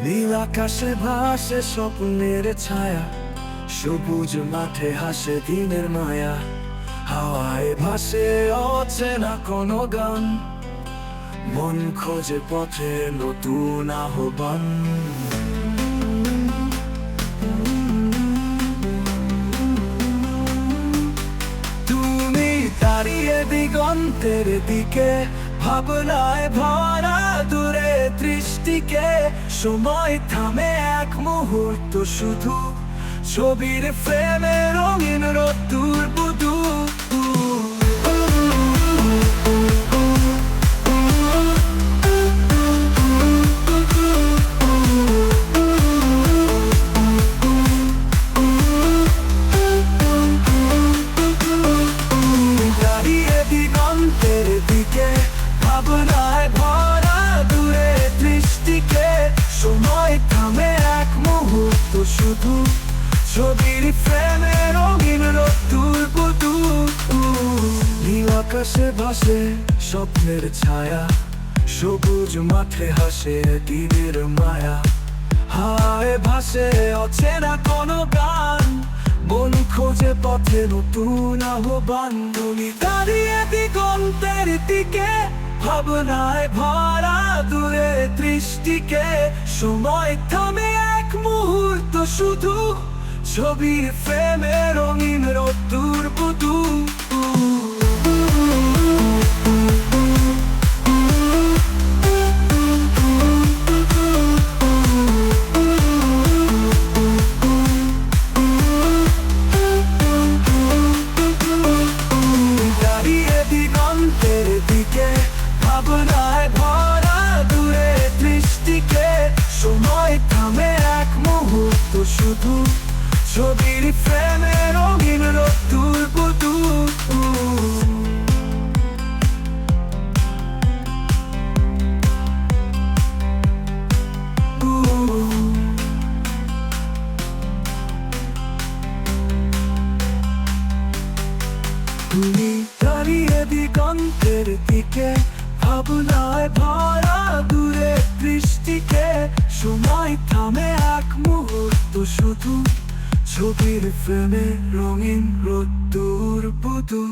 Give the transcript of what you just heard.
নীল আকাশে ভাসে স্বপ্নের ছায়া, সবুজ মাঠে হাসে দিনের মায়া। হাওয়ায় ভাসে অচেনা কোনো গান, মন খোঁজে পথে নতুন আহ্বান। তুমি দাঁড়িয়ে দিগন্তের দিকে, ভাবনায় ভরা দূরে দৃষ্টিকে। সময় থামে এক মুহূর্ত শুধু, ছবির ফ্রেমে রঙিন রোদ্দুর বুদু। দাঁড়িয়ে দিগন্তের দিকে, ভাবনায় ভরা দূরে দৃষ্টিকে। সময় থামে এক মুহূর্ত শুধু, ছবির ফ্রেমে রঙিন রোদ্দুর বুদু। নীল আকাশে ভাসে স্বপ্নের ছায়া, সবুজ মাঠে হাসে দিনের মায়া। হায় ভাসে অচেনা কোনো গান, মন খোঁজে পথে নতুন আহ্বান। তুমি দাঁড়িয়ে দিগন্তের দিকে, ভাবনায় ভরা দূরে দৃষ্টিকে। সময় থামে এক মুহূর্ত শুধু, ছবির ফ্রেমে রঙিন রোদ্দুর বুদু। দাঁড়িয়ে দিগন্তের দিকে, ভাবনায় ভরা দূরে দৃষ্টিকে। সময় থামে এক মুহূর্ত শুধু, ছবির ফ্রেমে রঙিন রোদ্দুর বুদু। তুমি দাঁড়িয়ে দিগন্তের দিকে, ভাবনায় ভরা দূরে দৃষ্টিকে। সময় থামে এক মুহূর্ত শুধু, ছবির ফ্রেমে রঙিন রোদ্দুর বুদু।